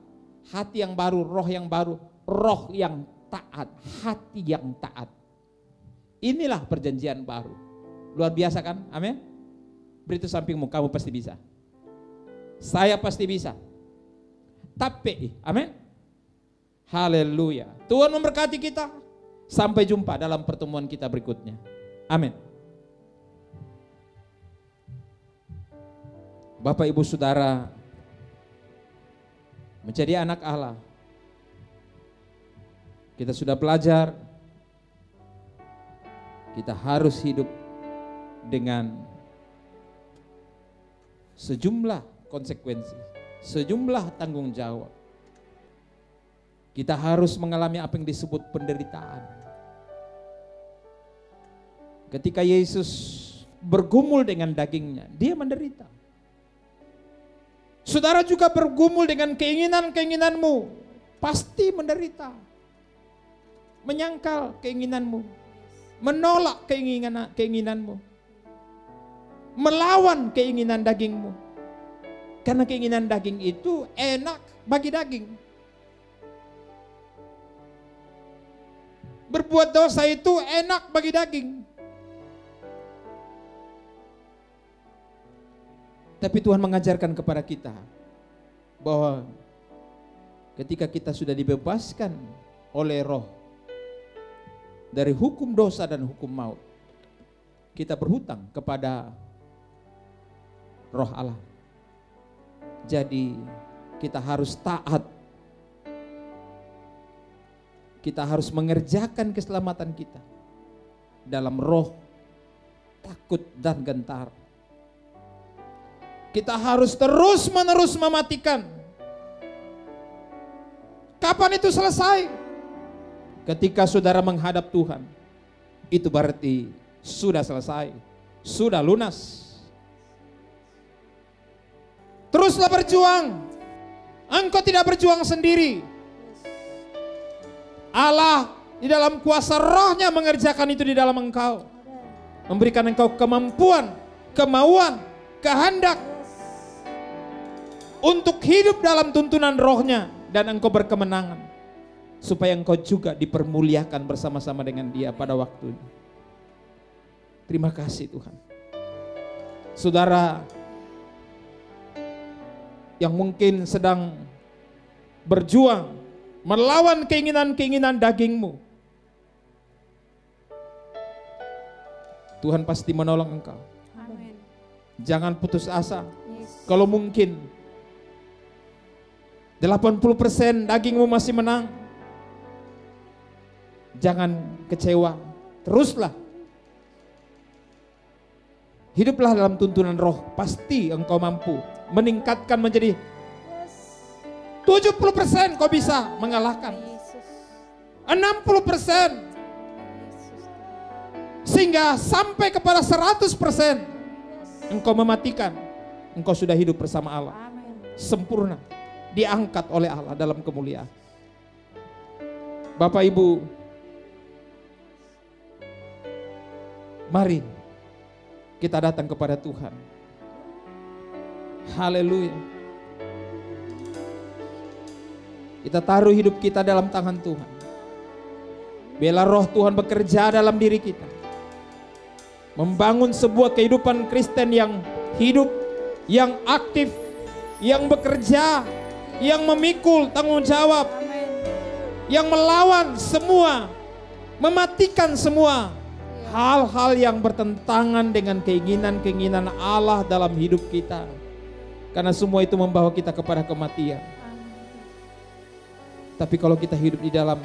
Hati yang baru, roh yang baru, roh yang taat, hati yang taat. Inilah perjanjian baru. Luar biasa kan? Amin. Beritahu sampingmu, kamu pasti bisa. Saya pasti bisa. Tapi, amin. Haleluya. Tuhan memberkati kita. Sampai jumpa dalam pertemuan kita berikutnya. Amin. Bapak Ibu Saudara, menjadi anak Allah, kita sudah belajar, kita harus hidup dengan sejumlah konsekuensi, sejumlah tanggung jawab. Kita harus mengalami apa yang disebut penderitaan. Ketika Yesus bergumul dengan dagingnya, dia menderita. Saudara juga bergumul dengan keinginan-keinginanmu, pasti menderita. Menyangkal keinginanmu, menolak keinginanmu, melawan keinginan dagingmu. Karena keinginan daging itu enak bagi daging. Berbuat dosa itu enak bagi daging. Tapi Tuhan mengajarkan kepada kita bahwa ketika kita sudah dibebaskan oleh roh, dari hukum dosa dan hukum maut. Kita berhutang kepada Roh Allah. Jadi kita harus taat. Kita harus mengerjakan keselamatan kita dalam roh takut dan gentar. Kita harus terus-menerus mematikan. Kapan itu selesai? Ketika saudara menghadap Tuhan. Itu berarti sudah selesai, sudah lunas. Teruslah berjuang. Engkau tidak berjuang sendiri. Allah di dalam kuasa rohnya mengerjakan itu di dalam engkau. Memberikan engkau kemampuan, kemauan, kehendak untuk hidup dalam tuntunan rohnya. Dan engkau berkemenangan. Supaya engkau juga dipermuliakan bersama-sama dengan Dia pada waktunya. Terima kasih Tuhan. Saudara yang mungkin sedang berjuang melawan keinginan-keinginan dagingmu, Tuhan pasti menolong engkau. Amin. Jangan putus asa. Yes. Kalau mungkin 80% dagingmu masih menang, jangan kecewa. Teruslah. Hiduplah dalam tuntunan roh. Pasti engkau mampu meningkatkan menjadi 70% kau bisa mengalahkan. 60%. Sehingga sampai kepada 100% engkau mematikan. Engkau sudah hidup bersama Allah. Sempurna. Diangkat oleh Allah dalam kemuliaan. Bapak Ibu, mari kita datang kepada Tuhan. Haleluya. Kita taruh hidup kita dalam tangan Tuhan. Biarlah roh Tuhan bekerja dalam diri kita. Membangun sebuah kehidupan Kristen yang hidup, yang aktif, yang bekerja, yang memikul tanggung jawab, yang melawan semua, mematikan semua hal-hal yang bertentangan dengan keinginan-keinginan Allah dalam hidup kita. Karena semua itu membawa kita kepada kematian. Tapi kalau kita hidup di dalam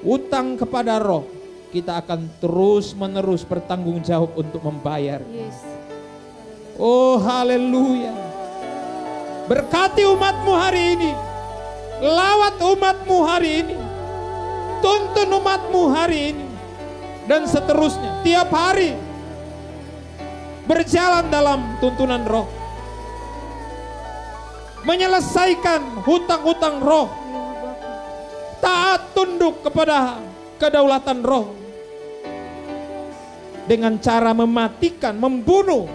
utang kepada roh, kita akan terus-menerus bertanggung jawab untuk membayar. Yes. Oh haleluya. Berkati umatmu hari ini. Lawat umatmu hari ini. Tuntun umatmu hari ini. Dan seterusnya. Tiap hari. Berjalan dalam tuntunan roh. Menyelesaikan hutang-hutang roh. Taat tunduk kepada kedaulatan roh. Dengan cara mematikan, membunuh.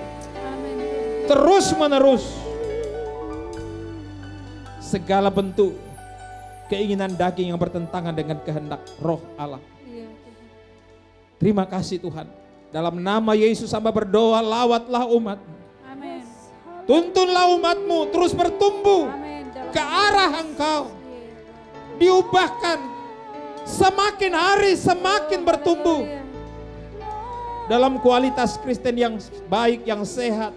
Terus menerus. Segala bentuk keinginan daging yang bertentangan dengan kehendak roh Allah. Terima kasih Tuhan. Dalam nama Yesus hamba berdoa, lawatlah umatmu. Amin. Tuntunlah umatmu terus bertumbuh ke arah engkau. Diubahkan semakin hari semakin bertumbuh dalam kualitas Kristen yang baik, yang sehat,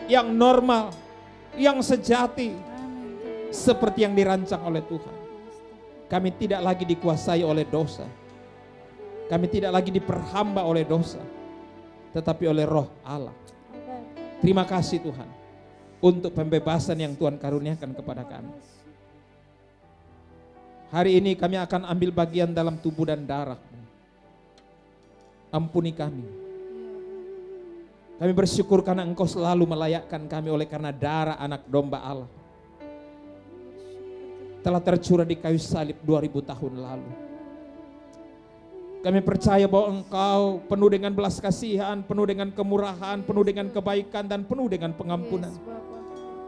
yang normal, yang sejati, seperti yang dirancang oleh Tuhan. Kami tidak lagi dikuasai oleh dosa. Kami tidak lagi diperhamba oleh dosa, tetapi oleh roh Allah. Terima kasih Tuhan untuk pembebasan yang Tuhan karuniakan kepada kami. Hari ini kami akan ambil bagian dalam tubuh dan darah. Ampuni kami. Kami bersyukur karena Engkau selalu melayakkan kami oleh karena darah anak domba Allah telah tercurah di kayu salib 2000 tahun lalu. Kami percaya bahwa Engkau penuh dengan belas kasihan, penuh dengan kemurahan, penuh dengan kebaikan, dan penuh dengan pengampunan.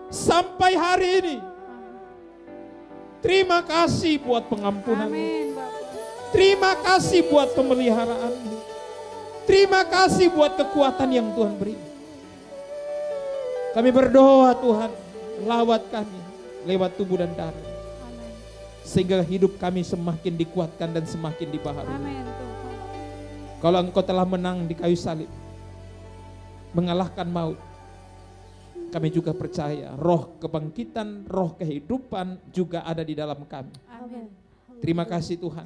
Sampai hari ini. Terima kasih buat pengampunan. Terima kasih buat pemeliharaan. Terima kasih buat kekuatan yang Tuhan beri. Kami berdoa Tuhan, lawat kami lewat tubuh dan darah. sehingga hidup kami semakin dikuatkan dan semakin dibaharui. Amin Tuhan. Kalau Engkau telah menang di kayu salib, mengalahkan maut, kami juga percaya roh kebangkitan, roh kehidupan juga ada di dalam kami. Amin. Terima kasih Tuhan.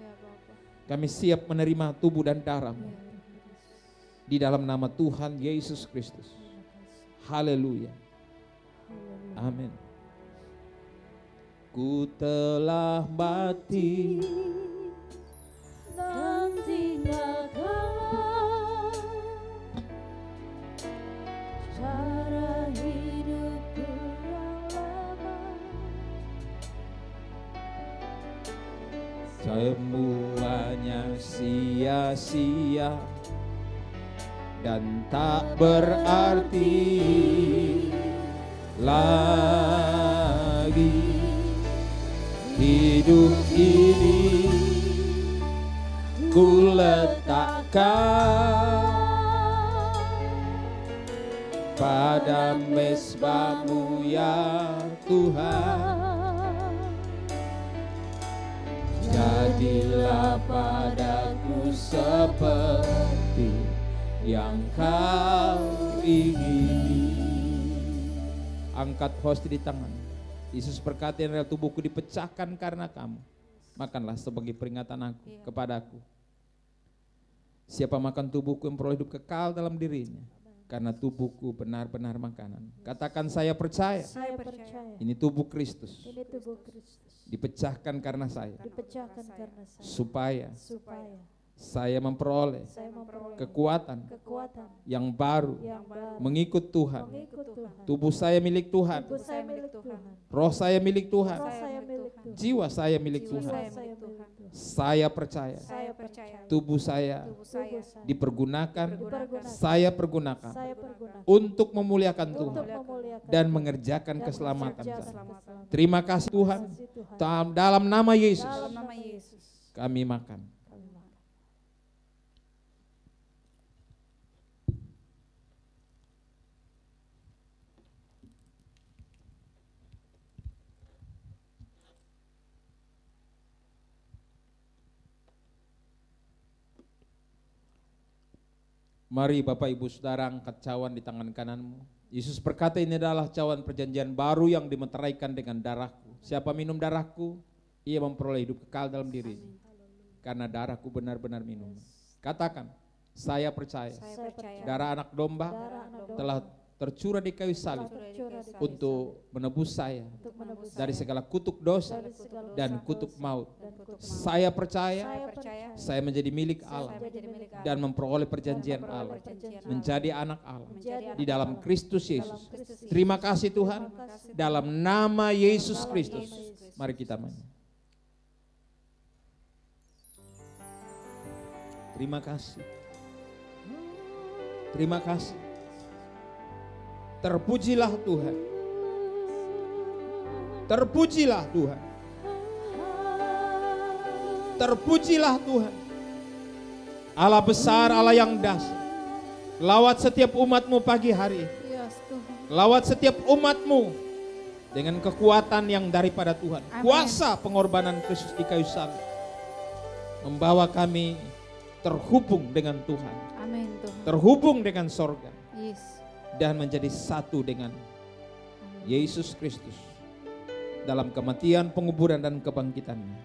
Ya Bapa. Kami siap menerima tubuh dan darah-Mu di dalam nama Tuhan Yesus Kristus. Haleluya. Amin. Ku telah mati dan tinggalkan cara hidupku yang lama. Semuanya sia-sia dan tak berarti lagi. Hidup ini ku letakkan pada mezbah-Mu ya Tuhan. Jadilah padaku seperti yang Kau ingini. Angkat hosti di tangan. Yesus berkata, inilah tubuhku dipecahkan karena kamu. Makanlah sebagai peringatan aku kepadaku. Siapa makan tubuhku yang memperoleh hidup kekal dalam dirinya. Karena tubuhku benar-benar makanan. Katakan, saya percaya. Saya percaya. Ini tubuh Kristus. Ini tubuh Kristus. Dipecahkan karena saya. Dipecahkan karena saya. Supaya Supaya saya memperoleh kekuatan yang baru mengikut Tuhan. Tubuh saya milik Tuhan. Roh saya milik Tuhan. Jiwa saya milik Tuhan. Saya percaya tubuh saya dipergunakan, saya pergunakan untuk memuliakan Tuhan dan mengerjakan keselamatan saya. Terima kasih Tuhan. Dalam nama Yesus kami makan. Mari Bapak Ibu Saudara angkat cawan di tangan kananmu. Yesus berkata, ini adalah cawan perjanjian baru yang dimeteraikan dengan darahku. Siapa minum darahku, ia memperoleh hidup kekal dalam dirinya. Karena darahku benar-benar minum. Katakan, saya percaya. Darah anak domba telah tercurah di kayu salib untuk menebus saya dari segala kutuk dosa dan kutuk maut. Saya percaya saya menjadi milik Allah dan memperoleh perjanjian Allah, menjadi anak Allah di dalam Kristus Yesus. Terima kasih Tuhan, dalam nama Yesus Kristus. Mari kita menyanyi. Terima kasih. Terima kasih. Terpujilah Tuhan. Terpujilah Tuhan. Terpujilah Tuhan. Allah besar, Allah yang dahsyat. Lawat setiap umat-Mu pagi hari. Lawat setiap umat-Mu dengan kekuatan yang daripada Tuhan. Kuasa pengorbanan Kristus di kayu salib membawa kami terhubung dengan Tuhan. Amin Tuhan. Terhubung dengan sorga. Yes. Dan menjadi satu dengan Yesus Kristus dalam kematian, penguburan, dan kebangkitannya.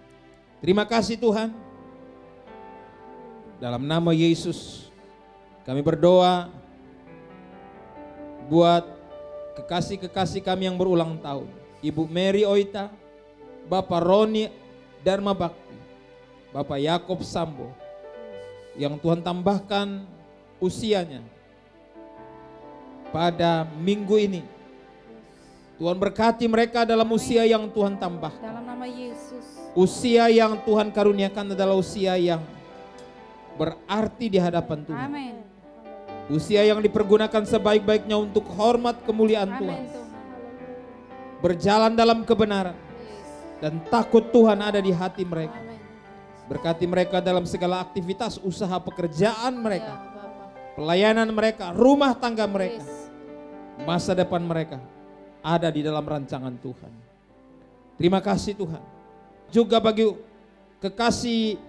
Terima kasih Tuhan. Dalam nama Yesus kami berdoa buat kekasih-kekasih kami yang berulang tahun. Ibu Mary Oita, Bapak Roni Dharma Bakti, Bapak Yakob Sambo, yang Tuhan tambahkan usianya pada minggu ini. Tuhan berkati mereka dalam usia yang Tuhan tambahkan. Dalam nama Yesus. Usia yang Tuhan karuniakan adalah usia yang berarti di hadapan Tuhan. Amin. Usia yang dipergunakan sebaik-baiknya untuk hormat kemuliaan Tuhan. Amin Tuhan. Berjalan dalam kebenaran. Dan takut Tuhan ada di hati mereka. Amin. Berkati mereka dalam segala aktivitas, usaha, pekerjaan mereka. Ya, Bapak. Pelayanan mereka, rumah tangga mereka. Yes. Masa depan mereka ada di dalam rancangan Tuhan. Terima kasih Tuhan. juga bagi kekasih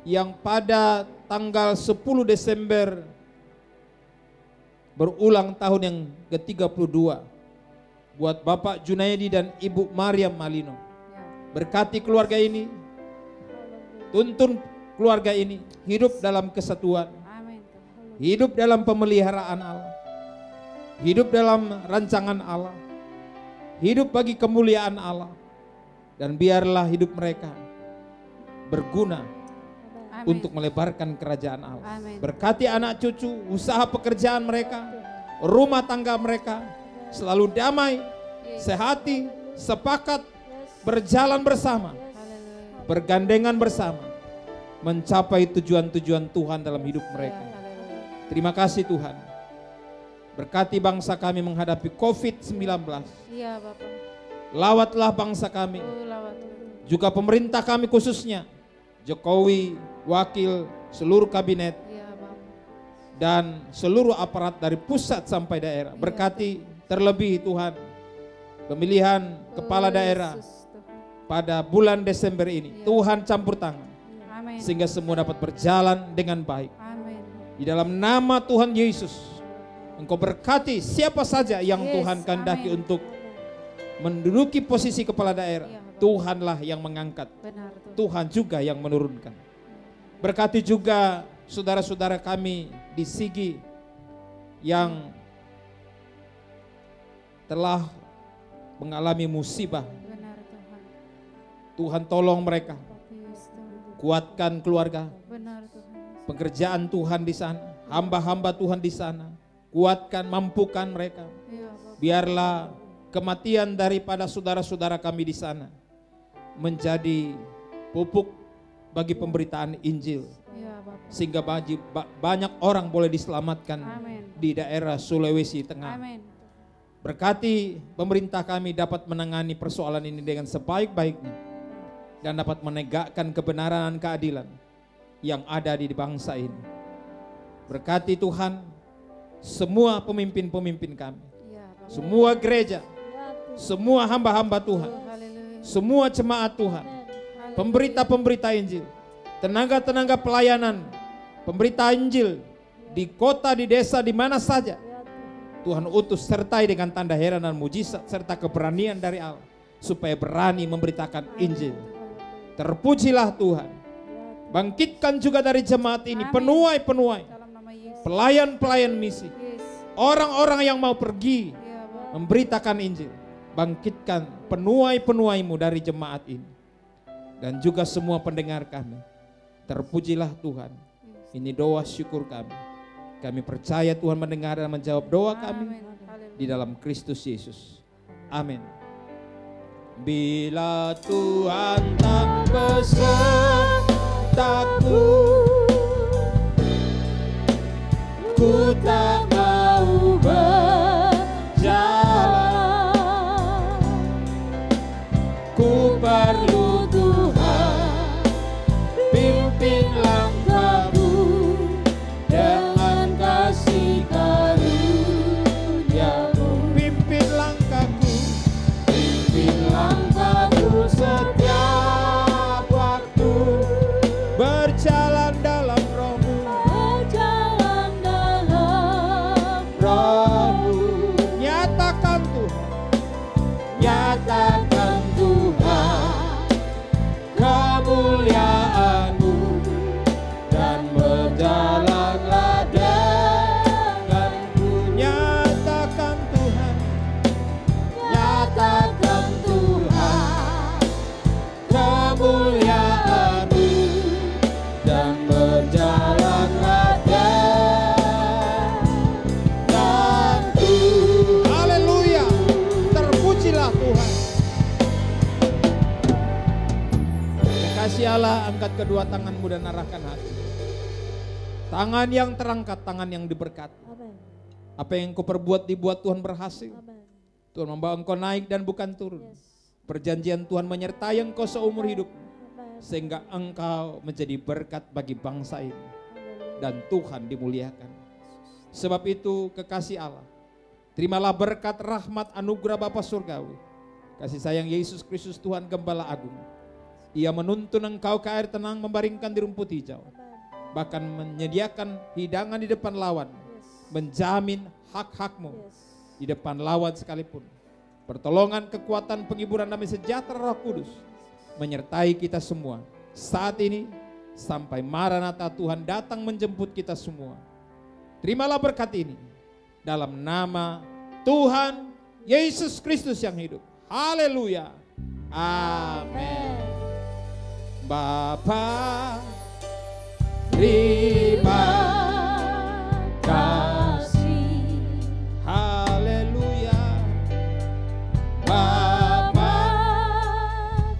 yang pada tanggal 10 Desember berulang tahun yang ke-32. Buat Bapak Junaidi dan Ibu Mariam Malino. Berkati keluarga ini, tuntun keluarga ini hidup dalam kesatuan, hidup dalam pemeliharaan Allah, hidup dalam rancangan Allah, hidup bagi kemuliaan Allah. Dan biarlah hidup mereka berguna untuk melebarkan kerajaan Allah. Berkati anak cucu, usaha pekerjaan mereka, rumah tangga mereka selalu damai, sehati, sepakat, berjalan bersama, bergandengan bersama, mencapai tujuan-tujuan Tuhan dalam hidup mereka. Terima kasih Tuhan. Berkati bangsa kami menghadapi COVID-19. Iya, Bapak. Lawatlah bangsa kami. Juga pemerintah kami khususnya Jokowi, wakil, seluruh kabinet, dan seluruh aparat dari pusat sampai daerah. Berkati terlebih Tuhan pemilihan kepala daerah pada bulan Desember ini. Tuhan campur tangan sehingga semua dapat berjalan dengan baik. Di dalam nama Tuhan Yesus, Engkau berkati siapa saja yang Tuhan kehendaki untuk menduduki posisi kepala daerah. Tuhanlah yang mengangkat, Tuhan juga yang menurunkan. Berkati juga saudara-saudara kami di Sigi yang telah mengalami musibah. Tuhan tolong mereka, kuatkan keluarga, pekerjaan Tuhan di sana, hamba-hamba Tuhan di sana, kuatkan, mampukan mereka. Biarlah kematian daripada saudara-saudara kami di sana menjadi pupuk bagi pemberitaan Injil, sehingga banyak orang boleh diselamatkan di daerah Sulawesi Tengah. Berkati pemerintah kami dapat menangani persoalan ini dengan sebaik-baiknya dan dapat menegakkan kebenaran dan keadilan yang ada di bangsa ini. Berkati Tuhan semua pemimpin-pemimpin kami, semua gereja, semua hamba-hamba Tuhan, semua jemaat Tuhan, pemberita-pemberita Injil, tenaga-tenaga pelayanan, pemberita Injil di kota, di desa, di mana saja. Tuhan utus sertai dengan tanda heran dan mujizat serta keberanian dari Allah supaya berani memberitakan Injil. Terpujilah Tuhan. Bangkitkan juga dari jemaat ini penuai-penuai, pelayan-pelayan misi, orang-orang yang mau pergi memberitakan Injil. Bangkitkan penuai-penuaimu dari jemaat ini dan juga semua pendengar kami. Terpujilah Tuhan. Ini doa syukur kami. Kami percaya Tuhan mendengar dan menjawab doa kami di dalam Kristus Yesus. Amin. Bila Tuhan tak besertaku, ku tak mau berjalan. Ku perlu Tuhan pimpin langkahku dengan kasih karunia-Mu. Pimpin langkahku, pimpin langkahku setiap waktu. Berjalan dalam Roh-Mu, berjalan dalam Roh-Mu. Nyatakan Tuhan, nyatakan Tuhan kemuliaan-Mu dan berjalanlah denganku. Nyatakan Tuhan, nyatakan Tuhan kemuliaan-Mu dan berjalanlah denganku. Haleluya, terpujilah Tuhan. Kasih Allah, angkat kedua tanganmu dan arahkan hati. Tangan yang terangkat, tangan yang diberkati. Apa yang kau perbuat dibuat Tuhan berhasil. Tuhan membawa engkau naik dan bukan turun. Perjanjian Tuhan menyertai engkau seumur hidup, sehingga engkau menjadi berkat bagi bangsa ini. Dan Tuhan dimuliakan. Sebab itu kekasih Allah, terimalah berkat, rahmat, anugerah Bapa Surgawi, kasih sayang Yesus Kristus Tuhan Gembala Agung, Ia menuntun engkau ke air tenang, membaringkan di rumput hijau. Bahkan menyediakan hidangan di depan lawan. Menjamin hak-hakmu di depan lawan sekalipun. Pertolongan, kekuatan, penghiburan, damai sejahtera Roh Kudus menyertai kita semua saat ini sampai Maranatha Tuhan datang menjemput kita semua. Terimalah berkat ini dalam nama Tuhan Yesus Kristus yang hidup. Haleluya. Amin. Bapa, terima kasih. Haleluya. Bapa,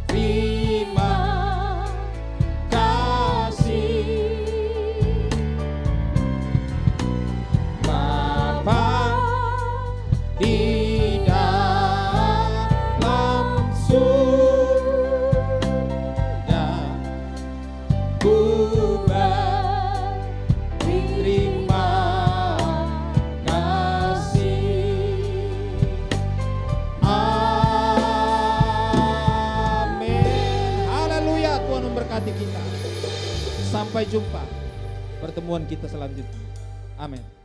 terima kasih. Bapa, di dalam surga ku berterima kasih. Amin. Haleluya. Tuhan memberkati kita. Sampai jumpa pertemuan kita selanjutnya. Amin.